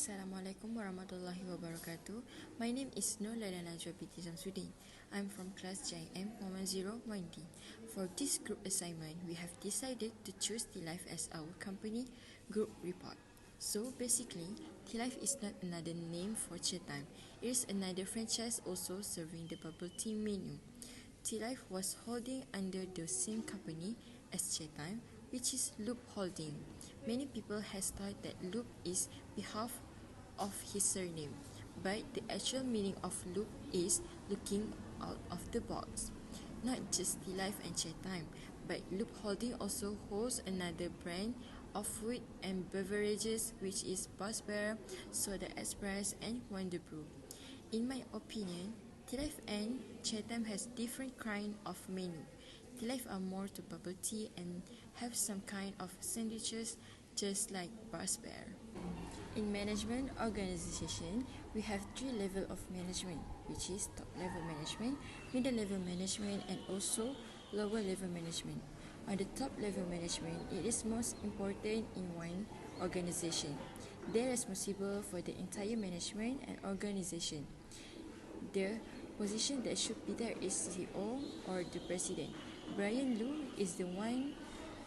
Assalamualaikum warahmatullahi wabarakatuh. My name is Nur Laila Najwa binti Samsudin. I'm from class JM 110 For this group assignment, we have decided to choose Tealive as our company group report. So basically, Tealive is not another name for Tealive. It is another franchise also serving the bubble tea menu. Tealive was holding under the same company as Tealive, which is Loop Holding. Many people has thought that Loop is behalf of his surname, but the actual meaning of Loop is looking out of the box. Not just Tealive and Tealive, but Loop Holding also holds another brand of food and beverages, which is Buzz Bear, Soda Express, and Wonder Brew. In my opinion, Tealive and Tealive has different kind of menu. Tealive are more to bubble tea and have some kind of sandwiches, just like Buzz Bear. In management organization, we have 3 levels of management, which is top level management, middle level management, and also lower level management. On the top level management, it is most important in one organization. They are responsible for the entire management and organization. The position that should be there is CEO or the president. Brian Liu is the one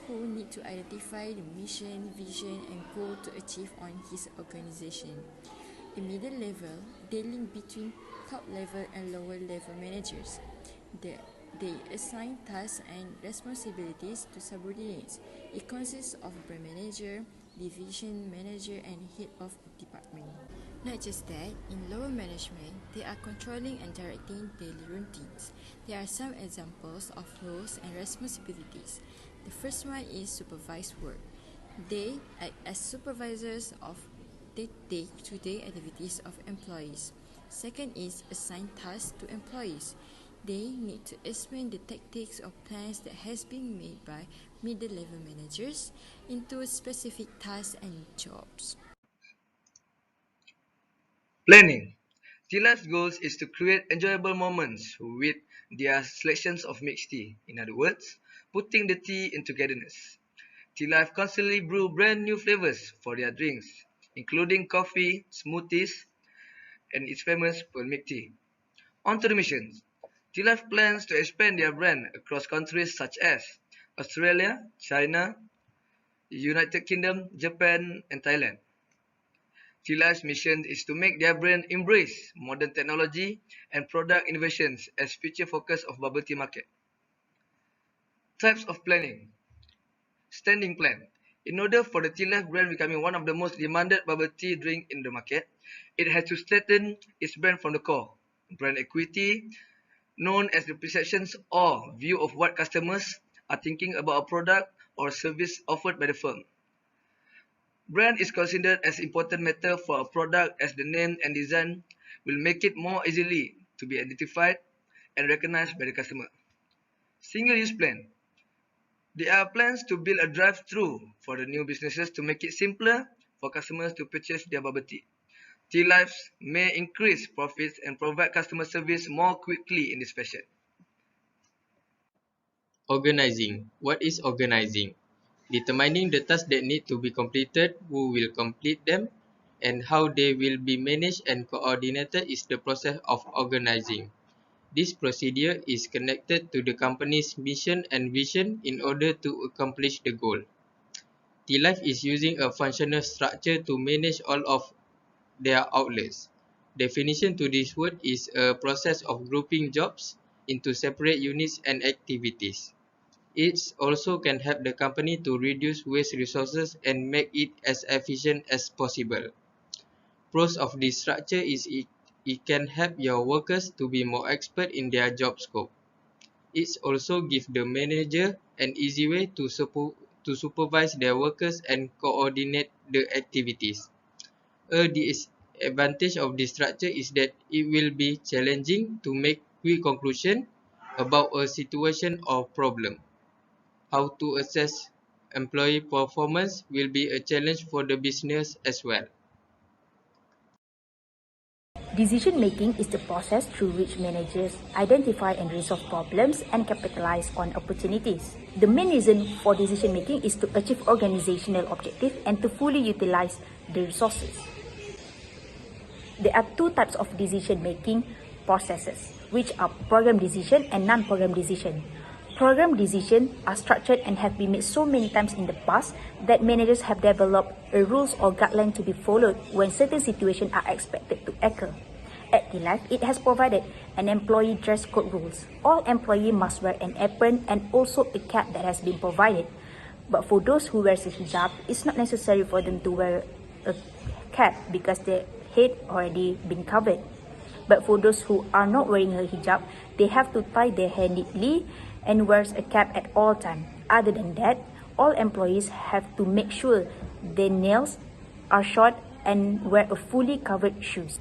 who need to identify the mission, vision, and goal to achieve on his organization. In middle level, they link between top level and lower level managers. They assign tasks and responsibilities to subordinates. It consists of brand manager, division manager, and head of department. Not just that, in lower management, they are controlling and directing daily routines. There are some examples of roles and responsibilities. The first one is supervised work. They act as supervisors of the day-to-day activities of employees. Second is assign tasks to employees. They need to explain the tactics or plans that has been made by middle-level managers into specific tasks and jobs. Planning. Tealive's goals is to create enjoyable moments with their selections of mixed tea. In other words, putting the tea in togetherness. Tealive constantly brew brand new flavors for their drinks, including coffee, smoothies, and its famous pearl milk tea. On to the missions. Tealive plans to expand their brand across countries such as Australia, China, United Kingdom, Japan, and Thailand. Tealive's mission is to make their brand embrace modern technology and product innovations as future focus of bubble tea market. Types of planning. Standing plan. In order for the Tealive brand becoming one of the most demanded bubble tea drink in the market, it has to strengthen its brand from the core. Brand equity, known as the perceptions or view of what customers are thinking about a product or service offered by the firm. Brand is considered as important matter for a product as the name and design will make it more easily to be identified and recognized by the customer. Single-use plan. There are plans to build a drive-through for the new businesses to make it simpler for customers to purchase their bubble tea. Tealives may increase profits and provide customer service more quickly in this fashion. Organizing. What is organizing? Determining the tasks that need to be completed, who will complete them, and how they will be managed and coordinated is the process of organizing. This procedure is connected to the company's mission and vision in order to accomplish the goal. Tealive is using a functional structure to manage all of their outlets. Definition to this word is a process of grouping jobs into separate units and activities. It also can help the company to reduce waste resources and make it as efficient as possible. Pros of this structure is it can help your workers to be more expert in their job scope. It also gives the manager an easy way to supervise their workers and coordinate the activities. A disadvantage of this structure is that it will be challenging to make quick conclusions about a situation or problem. How to assess employee performance will be a challenge for the business as well. Decision-making is the process through which managers identify and resolve problems and capitalize on opportunities. The main reason for decision-making is to achieve organizational objectives and to fully utilize the resources. There are two types of decision-making processes, which are program decision and non-program decision. Program decisions are structured and have been made so many times in the past that managers have developed a rules or guideline to be followed when certain situations are expected to occur. At Tealive, it has provided an employee dress code rules. All employees must wear an apron and also a cap that has been provided. But for those who wear a hijab, it's not necessary for them to wear a cap because their head already been covered. But for those who are not wearing a hijab, they have to tie their hair neatly and wears a cap at all times. Other than that, all employees have to make sure their nails are short and wear a fully covered shoes.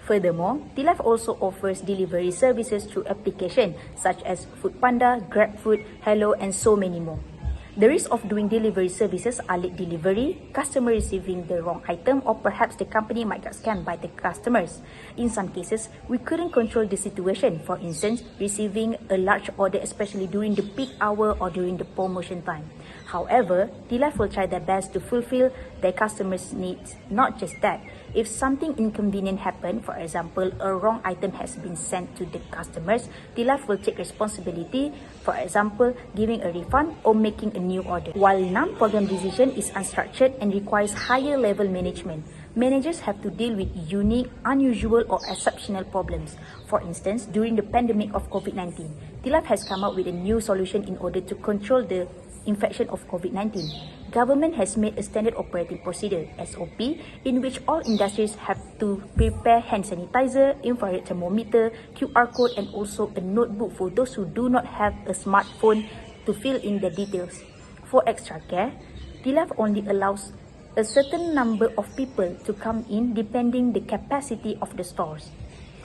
Furthermore, Tealive also offers delivery services through applications such as Foodpanda, GrabFood, Hello, and so many more. The risk of doing delivery services are late delivery, customer receiving the wrong item, or perhaps the company might get scammed by the customers. In some cases, we couldn't control the situation. For instance, receiving a large order, especially during the peak hour or during the promotion time. However, Tealive will try their best to fulfill their customers' needs. Not just that, if something inconvenient happens, for example, a wrong item has been sent to the customers, Tealive will take responsibility, for example, giving a refund or making a new order. While non-program decision is unstructured and requires higher level management, managers have to deal with unique, unusual or exceptional problems. For instance, during the pandemic of COVID-19, Tealive has come up with a new solution in order to control the infection of COVID-19. Government has made a standard operating procedure (SOP) in which all industries have to prepare hand sanitizer, infrared thermometer, QR code, and also a notebook for those who do not have a smartphone to fill in the details. For extra care, Tealive only allows a certain number of people to come in depending the capacity of the stores.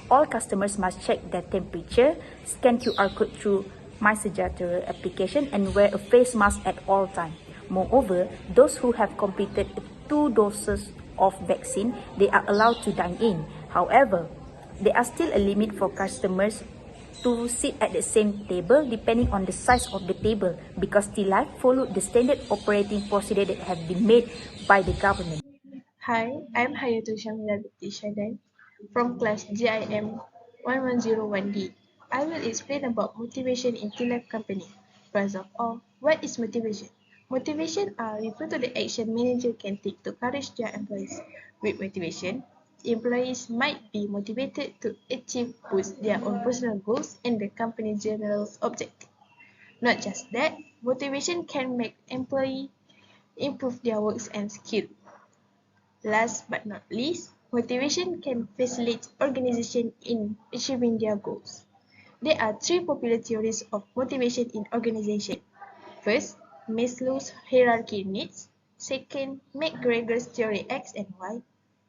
All customers must check their temperature, scan QR code through My Sejahtera application, and wear a face mask at all times. Moreover, those who have completed 2 doses of vaccine, they are allowed to dine in. However, there are still a limit for customers to sit at the same table depending on the size of the table because Tealive followed the standard operating procedure that have been made by the government. Hi, I'm Hayatul Shamila Binti Shadan from class GIM 1101D. I will explain about motivation in Tealive company. First of all, what is motivation? Motivation refer to the action manager can take to encourage their employees. With motivation, employees might be motivated to achieve both their own personal goals and the company's general objective. Not just that, motivation can make employees improve their works and skills. Last but not least, motivation can facilitate organization in achieving their goals. There are 3 popular theories of motivation in organization. First, Maslow's hierarchy needs. Second, McGregor's theory X and Y.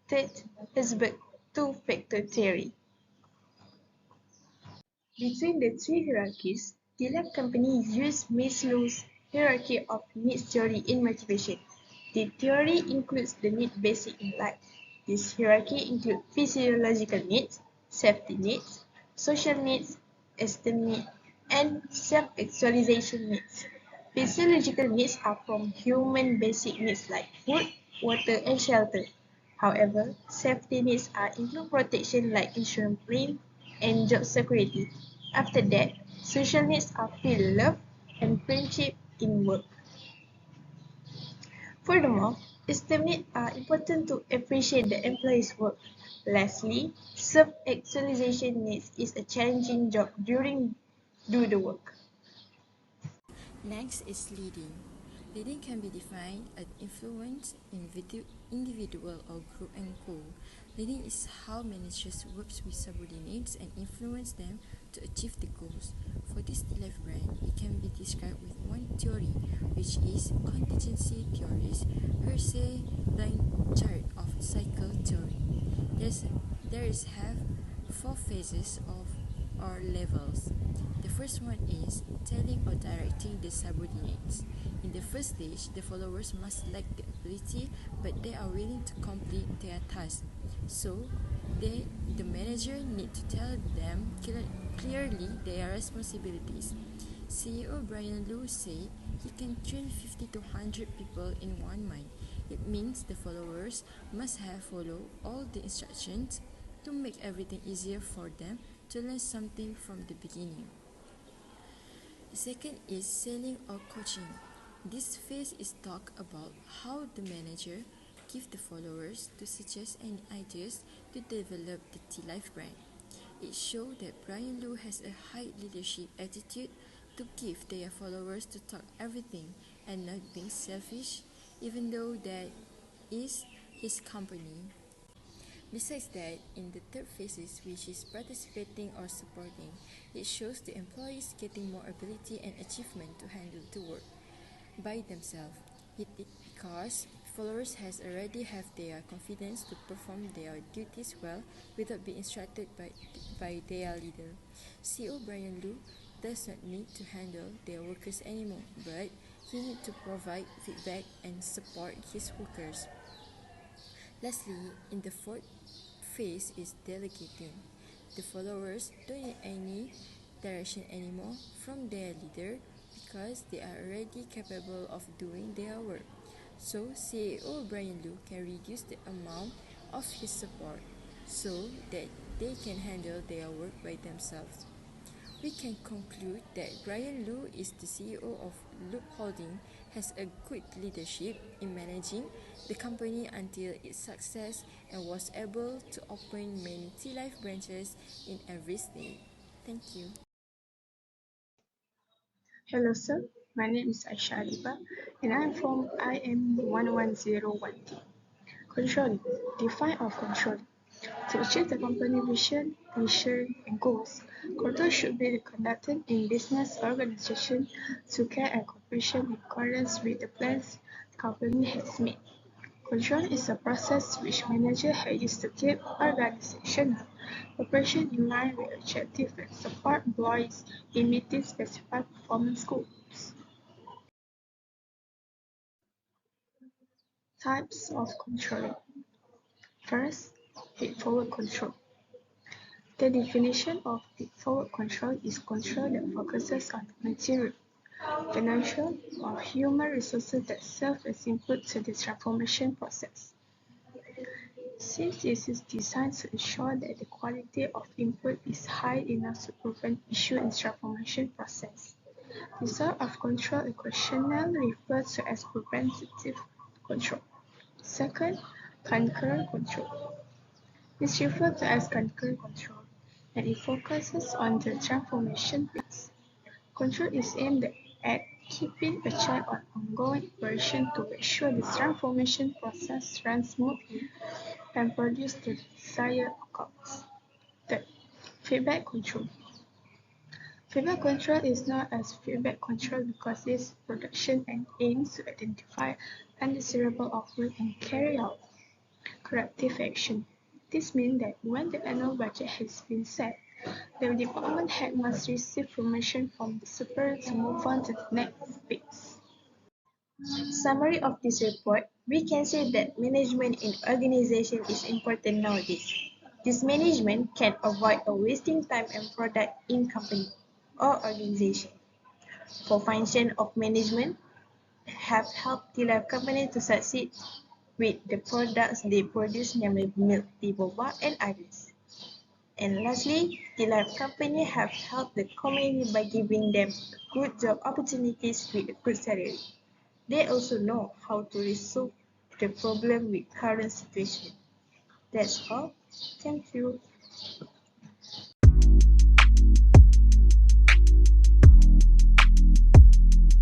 Third, Herzberg's two-factor theory. Between the 3 hierarchies, Tealive companies use Maslow's hierarchy of needs theory in motivation. The theory includes the need basic in life. This hierarchy includes physiological needs, safety needs, social needs, esteem needs, and self-actualization needs. Physiological needs are from human basic needs like food, water, and shelter. However, safety needs are include protection like insurance claim and job security. After that, social needs are feel love and friendship in work. Furthermore, esteem needs are important to appreciate the employee's work. Lastly, self-actualization needs is a challenging job during do the work. Next is leading. Leading can be defined as influence individual or group and goal. Leading is how managers work with subordinates and influence them to achieve the goals. For this Tealive brand, it can be described with one theory, which is contingency theories, Hersey line chart of cycle theory. There is have 4 phases of or levels. The first one is telling or directing the subordinates. In the first stage, the followers must lack the ability, but they are willing to complete their task. So, the manager need to tell them clearly their responsibilities. CEO Brian Liu said he can train 50 to 100 people in 1 month. It means the followers must have followed all the instructions to make everything easier for them to learn something from the beginning. The second is selling or coaching. This phase is talk about how the manager give the followers to suggest any ideas to develop the Tealive brand. It shows that Brian Liu has a high leadership attitude to give their followers to talk everything and not being selfish, even though that is his company. Besides that, in the third phases, which is participating or supporting, it shows the employees getting more ability and achievement to handle the work by themselves. It because followers has already have their confidence to perform their duties well without being instructed by their leader. CEO Brian Liu does not need to handle their workers anymore, but he need to provide feedback and support his workers. Lastly, in the fourth phase is delegating. The followers don't need any direction anymore from their leader because they are already capable of doing their work. So CEO Brian Liu can reduce the amount of his support so that they can handle their work by themselves. We can conclude that Brian Liu is the CEO of Loop Holding has a good leadership in managing the company until its success and was able to open many Tealive branches in every state. Thank you. Hello, sir. My name is Aisha Adiba, and I'm from IM1101T. Controlling. Define or controlling. To achieve the company vision, mission, and goals, control should be conducted in business organization to care and cooperation in accordance with the plans the company has made. Control is a process which manager has used to keep organization operation in line with objectives and support employees in meeting specified performance goals. Types of controlling. First, feed-forward control. The definition of feed-forward control is control that focuses on the material, financial, or human resources that serve as input to the transformation process. Since it is designed to ensure that the quality of input is high enough to prevent issue in transformation process. The sort of control occasionally referred to as preventative control. Second, concurrent control. This referred to as concurrent control, and it focuses on the transformation phase. Control is aimed at keeping a check on ongoing operation to make sure the transformation process runs smoothly and produce the desired outcomes. Third, feedback control. Feedback control is known as feedback control because its production and aims to identify undesirable output and carry out corrective action. This means that when the annual budget has been set, the department head must receive permission from the superior to move on to the next phase. Summary of this report, we can say that management in organization is important nowadays. This management can avoid a wasting time and product in company or organization. For function of management have helped the company to succeed with the products they produce, namely milk, tea, boba, and others. And lastly, the life company have helped the community by giving them good job opportunities with a good salary. They also know how to resolve the problem with current situation. That's all. Thank you.